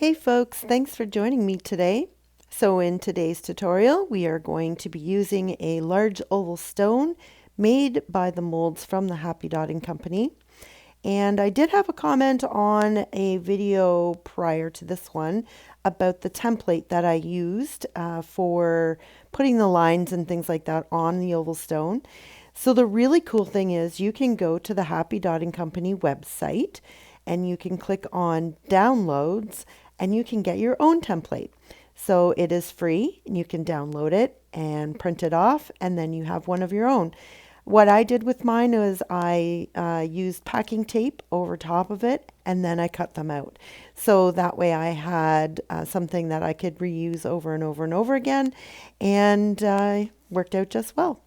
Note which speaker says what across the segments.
Speaker 1: Hey folks, thanks for joining me today. So in today's tutorial, we are going to be using a large oval stone made by the molds from the Happy Dotting Company. And I did have a comment on a video prior to this one about the template that I used for putting the lines and things like that on the oval stone. So the really cool thing is you can go to the Happy Dotting Company website and you can click on downloads and you can get your own template. So it is free and you can download it and print it off and then you have one of your own. What I did with mine was I used packing tape over top of it and then I cut them out. So that way I had something that I could reuse over and over and over again, and worked out just well.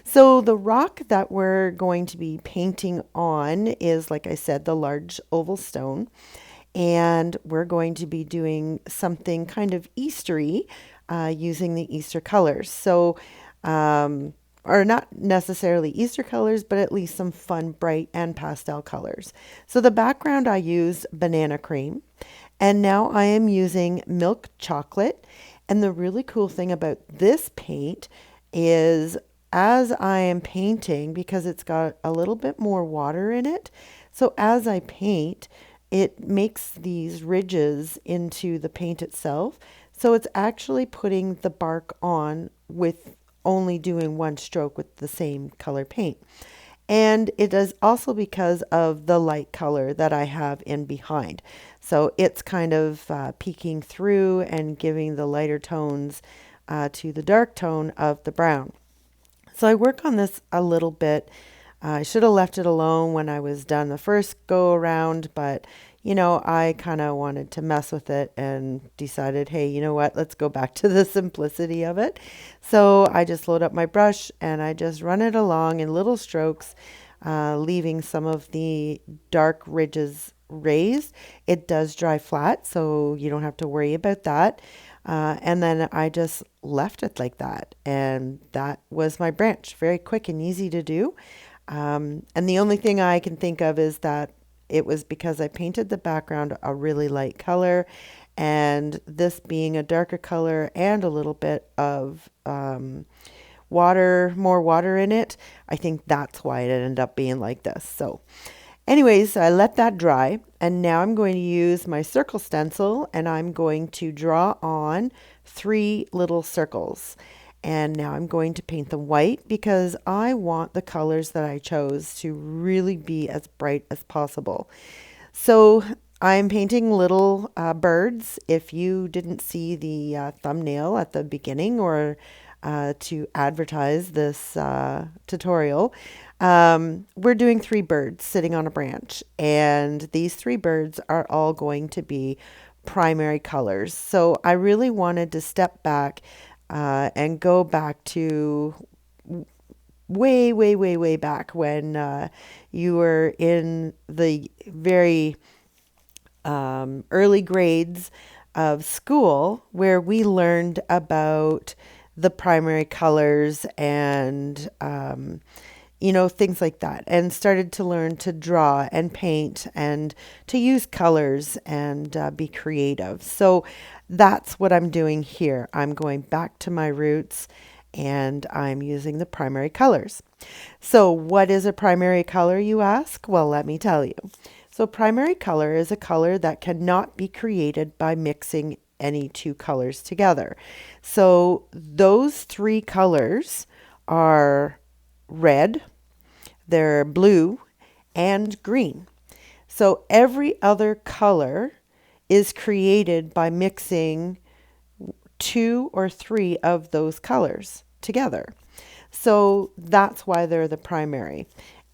Speaker 1: So the rock that we're going to be painting on is, like I said, the large oval stone. And we're going to be doing something kind of Eastery using the Easter colors. So, or not necessarily Easter colors, but at least some fun, bright, and pastel colors. So the background I used banana cream. And now I am using milk chocolate. And the really cool thing about this paint is as I am painting, because it's got a little bit more water in it, so as I paint, it makes these ridges into the paint itself. So it's actually putting the bark on with only doing one stroke with the same color paint. And it is also because of the light color that I have in behind. So it's kind of peeking through and giving the lighter tones to the dark tone of the brown. So I work on this a little bit. I should have left it alone when I was done the first go around, but I kind of wanted to mess with it and decided, hey, you know what, let's go back to the simplicity of it. So I just load up my brush and I just run it along in little strokes, leaving some of the dark ridges raised. It does dry flat, so you don't have to worry about that. And then I just left it like that. And that was my branch. Very quick and easy to do. And the only thing I can think of is that it was because I painted the background a really light color. And this being a darker color and a little bit of more water in it, I think that's why it ended up being like this. So anyways, I let that dry, and now I'm going to use my circle stencil and I'm going to draw on 3 little circles. And now I'm going to paint them white because I want the colors that I chose to really be as bright as possible. So I'm painting little birds. If you didn't see the thumbnail at the beginning or to advertise this tutorial, we're doing 3 birds sitting on a branch, and these 3 birds are all going to be primary colors. So I really wanted to step back and go back to way back when you were in the very early grades of school, where we learned about the primary colors and things like that, and started to learn to draw and paint and to use colors and be creative. So that's what I'm doing here. I'm going back to my roots and I'm using the primary colors. So what is a primary color, you ask? Well, let me tell you. So primary color is a color that cannot be created by mixing any 2 colors together. So those 3 colors are red, they're blue, and green. So every other color is created by mixing 2 or 3 of those colors together. So that's why they're the primary.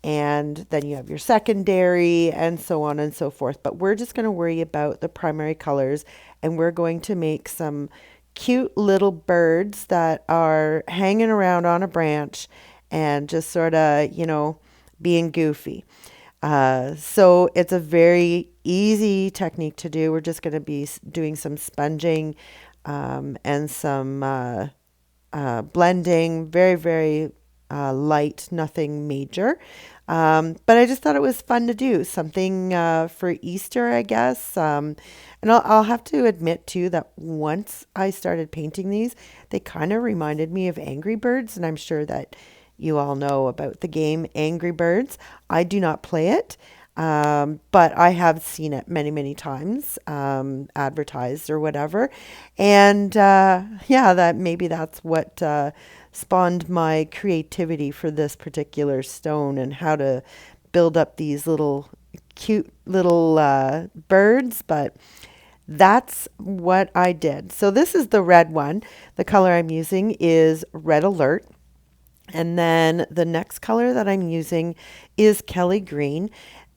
Speaker 1: And then you have your secondary and so on and so forth. But we're just going to worry about the primary colors, and we're going to make some cute little birds that are hanging around on a branch and just sort of, being goofy. So it's a very easy technique to do. We're just going to be doing some sponging and some blending, very light, nothing major. But I just thought it was fun to do something for Easter, I guess. And I'll have to admit too that once I started painting these, they kind of reminded me of Angry Birds, and I'm sure that you all know about the game Angry Birds. I do not play it, but I have seen it many, many times, advertised or whatever. And yeah, that maybe that's what spawned my creativity for this particular stone and how to build up these little cute little birds. But that's what I did. So this is the red one. The color I'm using is Red Alert. And then the next color that I'm using is Kelly Green.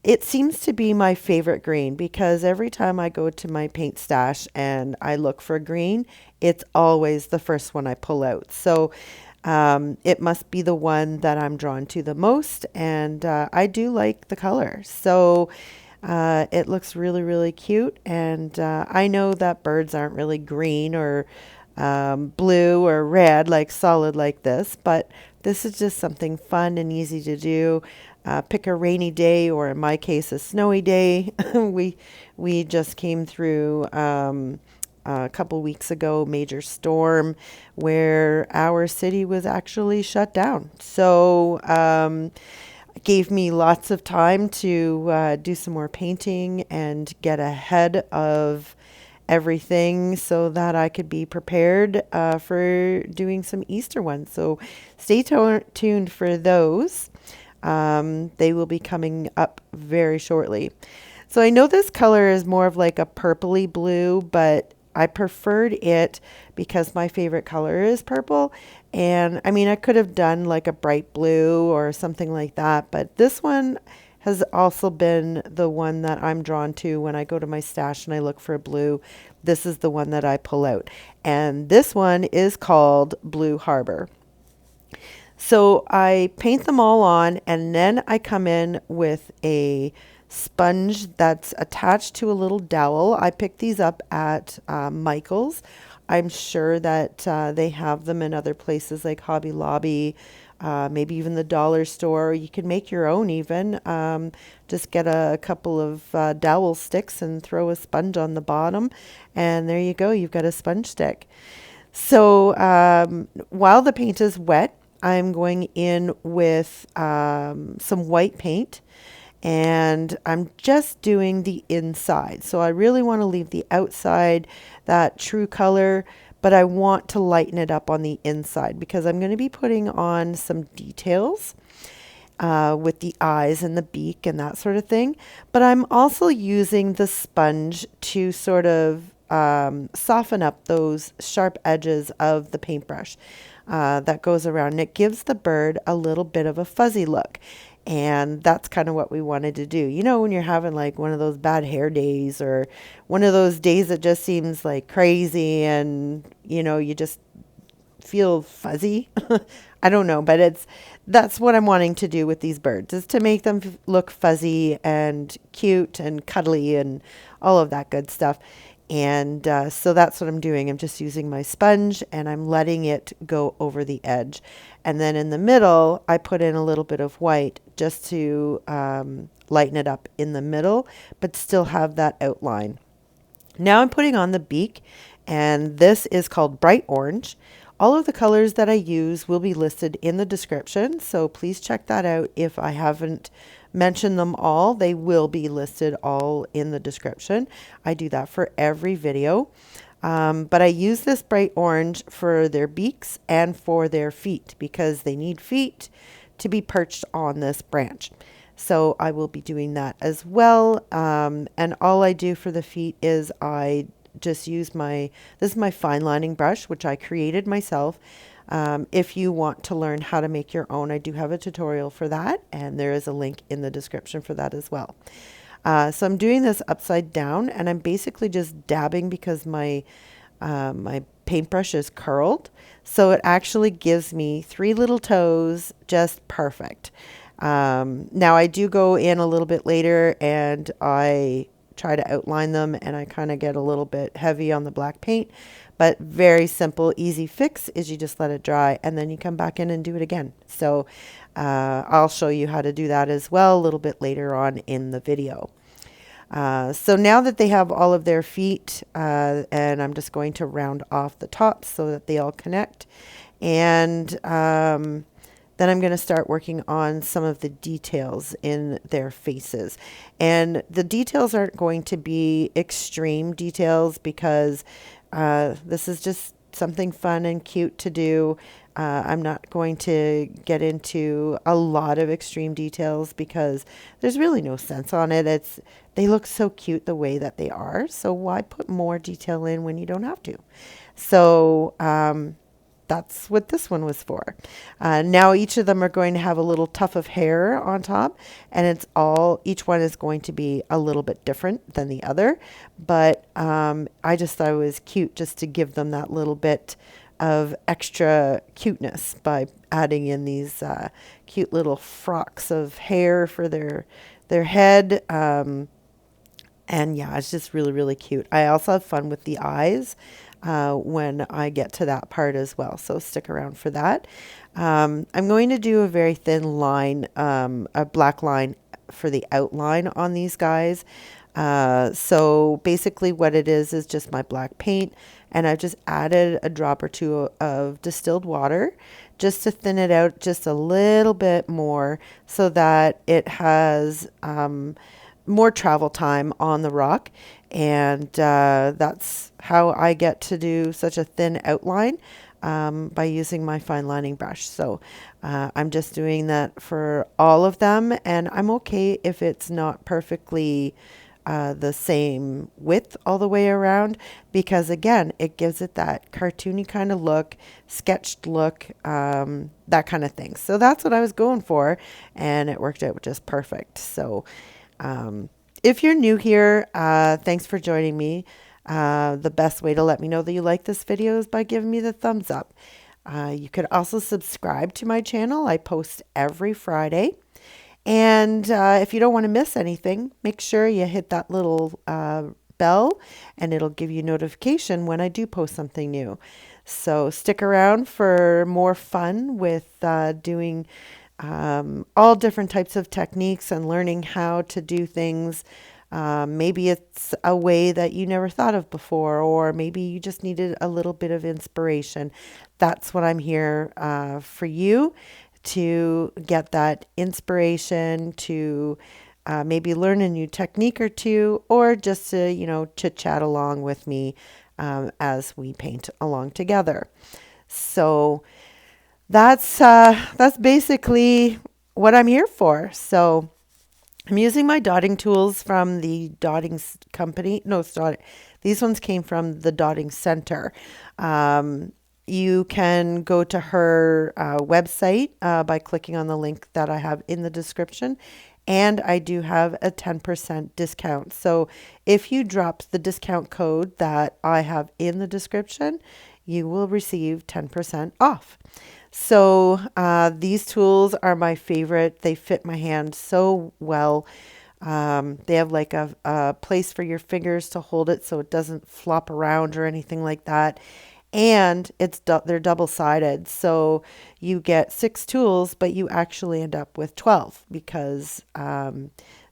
Speaker 1: It seems to be my favorite green because every time I go to my paint stash and I look for green, it's always the first one I pull out. So it must be the one that I'm drawn to the most, and I do like the color. So it looks really, really cute, and I know that birds aren't really green or blue or red, like solid like this, but this is just something fun and easy to do. Pick a rainy day, or in my case, a snowy day. we just came through a couple weeks ago, major storm where our city was actually shut down. So it gave me lots of time to do some more painting and get ahead of everything so that I could be prepared for doing some Easter ones. So stay tuned for those. They will be coming up very shortly. So I know this color is more of like a purpley blue, but I preferred it because my favorite color is purple. And I mean, I could have done like a bright blue or something like that, but this one has also been the one that I'm drawn to when I go to my stash and I look for a blue. This is the one that I pull out. And this one is called Blue Harbor. So I paint them all on, and then I come in with a sponge that's attached to a little dowel. I picked these up at Michael's. I'm sure that they have them in other places like Hobby Lobby, maybe even the dollar store. You can make your own even. Just get a couple of dowel sticks and throw a sponge on the bottom, and there you go. You've got a sponge stick. So while the paint is wet, I'm going in with some white paint, and I'm just doing the inside. So I really want to leave the outside that true color, but I want to lighten it up on the inside because I'm going to be putting on some details with the eyes and the beak and that sort of thing. But I'm also using the sponge to sort of soften up those sharp edges of the paintbrush that goes around. And it gives the bird a little bit of a fuzzy look. And that's kind of what we wanted to do. You know, when you're having like one of those bad hair days or one of those days that just seems like crazy and, you know, you just feel fuzzy. I don't know, but that's what I'm wanting to do with these birds, is to make them look fuzzy and cute and cuddly and all of that good stuff. And so that's what I'm doing. I'm just using my sponge and I'm letting it go over the edge. And then in the middle, I put in a little bit of white just to lighten it up in the middle, but still have that outline. Now I'm putting on the beak, and this is called Bright Orange. All of the colors that I use will be listed in the description, so please check that out. If I haven't mentioned them all, they will be listed all in the description. I do that for every video. But I use this bright orange for their beaks and for their feet because they need feet to be perched on this branch. So I will be doing that as well. And all I do for the feet is I just use this is my fine lining brush, which I created myself. If you want to learn how to make your own, I do have a tutorial for that, and there is a link in the description for that as well. So I'm doing this upside down, and I'm basically just dabbing because my paintbrush is curled. So it actually gives me 3 little toes just perfect. Now I do go in a little bit later and I try to outline them, and I kind of get a little bit heavy on the black paint. But very simple, easy fix is you just let it dry and then you come back in and do it again. So I'll show you how to do that as well a little bit later on in the video. So now that they have all of their feet, and I'm just going to round off the tops so that they all connect. And then I'm going to start working on some of the details in their faces. And the details aren't going to be extreme details because this is just something fun and cute to do. I'm not going to get into a lot of extreme details because there's really no sense on it. They look so cute the way that they are. So why put more detail in when you don't have to? So that's what this one was for. Now each of them are going to have a little tuft of hair on top, and each one is going to be a little bit different than the other. But I just thought it was cute just to give them that little bit of extra cuteness by adding in these cute little frocks of hair for their head. And yeah, it's just really, really cute. I also have fun with the eyes when I get to that part as well. So stick around for that. I'm going to do a very thin line, a black line for the outline on these guys. So basically what it is just my black paint, and I've just added a drop or two of distilled water just to thin it out just a little bit more so that it has more travel time on the rock. And that's how I get to do such a thin outline by using my fine lining brush. So I'm just doing that for all of them, and I'm okay if it's not perfectly the same width all the way around, because again, it gives it that cartoony kind of look, sketched look, that kind of thing. So that's what I was going for, and it worked out just perfect. So if you're new here, thanks for joining me. The best way to let me know that you like this video is by giving me the thumbs up. You could also subscribe to my channel. I post every Friday. And if you don't want to miss anything, make sure you hit that little bell, and it'll give you notification when I do post something new. So stick around for more fun with doing all different types of techniques and learning how to do things. Maybe it's a way that you never thought of before, or maybe you just needed a little bit of inspiration. That's what I'm here for you, to get that inspiration, to maybe learn a new technique or two, or just to, chit chat along with me as we paint along together. So that's basically what I'm here for. So I'm using my dotting tools from the dotting company. No, these ones came from the Dotting Center. You can go to her website by clicking on the link that I have in the description. And I do have a 10% discount. So if you drop the discount code that I have in the description, you will receive 10% off. So these tools are my favorite. They fit my hand so well. They have like a place for your fingers to hold it so it doesn't flop around or anything like that. And they're double-sided, so you get 6 tools, but you actually end up with 12 because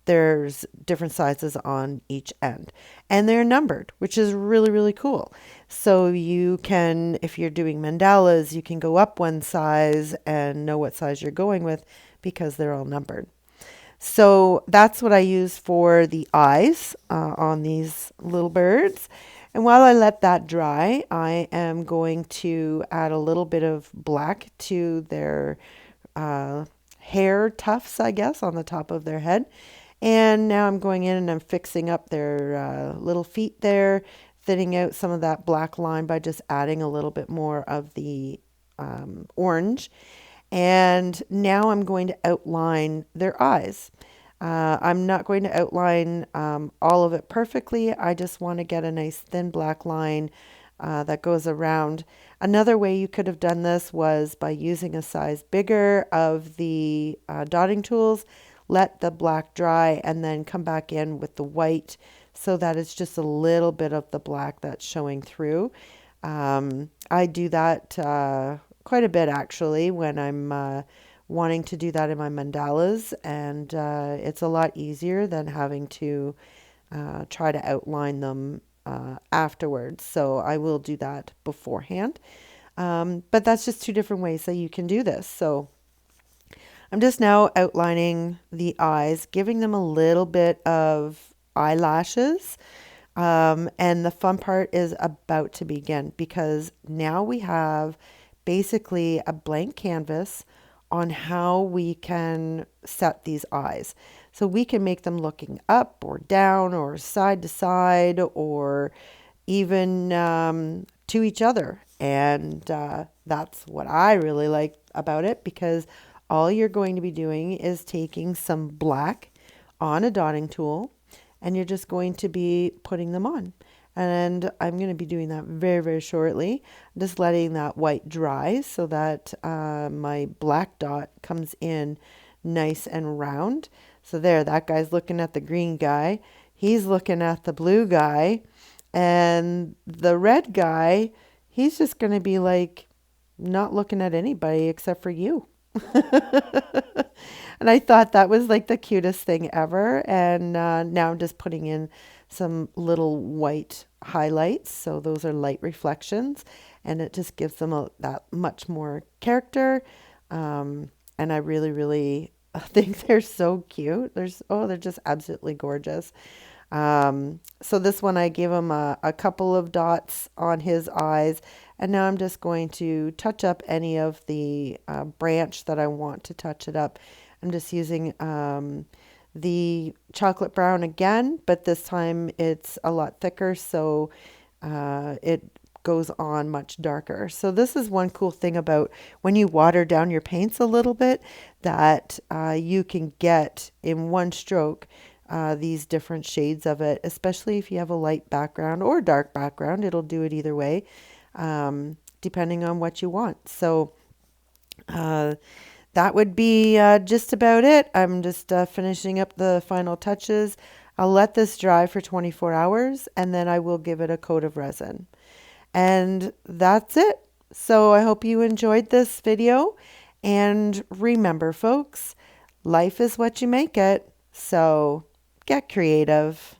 Speaker 1: there's different sizes on each end. And they're numbered, which is really, really cool. So you can, if you're doing mandalas, you can go up one size and know what size you're going with because they're all numbered. So that's what I use for the eyes on these little birds. And while I let that dry, I am going to add a little bit of black to their hair tufts, I guess, on the top of their head. And now I'm going in and I'm fixing up their little feet there, thinning out some of that black line by just adding a little bit more of the orange. And now I'm going to outline their eyes. I'm not going to outline all of it perfectly. I just want to get a nice thin black line that goes around. Another way you could have done this was by using a size bigger of the dotting tools, let the black dry, and then come back in with the white so that it's just a little bit of the black that's showing through. I do that quite a bit actually when I'm wanting to do that in my mandalas, and it's a lot easier than having to try to outline them afterwards. So I will do that beforehand. But that's just two different ways that you can do this. So I'm just now outlining the eyes, giving them a little bit of eyelashes. And the fun part is about to begin because now we have basically a blank canvas on how we can set these eyes. So we can make them looking up or down or side to side or even to each other. And that's what I really like about it because all you're going to be doing is taking some black on a dotting tool and you're just going to be putting them on. And I'm going to be doing that very, very shortly. Just letting that white dry so that my black dot comes in nice and round. So there, that guy's looking at the green guy. He's looking at the blue guy. And the red guy, he's just going to be like not looking at anybody except for you. And I thought that was like the cutest thing ever. And now I'm just putting in some little white highlights. So those are light reflections. And it just gives them that much more character. And I really, really think they're so cute. They're just absolutely gorgeous. So this one I gave him a couple of dots on his eyes, and now I'm just going to touch up any of the branch that I want to touch it up. I'm just using the chocolate brown again, but this time it's a lot thicker, so it goes on much darker. So this is one cool thing about when you water down your paints a little bit that you can get in one stroke these different shades of it, especially if you have a light background or dark background. It'll do it either way, depending on what you want. So that would be just about it. I'm just finishing up the final touches. I'll let this dry for 24 hours and then I will give it a coat of resin. And that's it. So I hope you enjoyed this video. And remember, folks, life is what you make it. So get creative.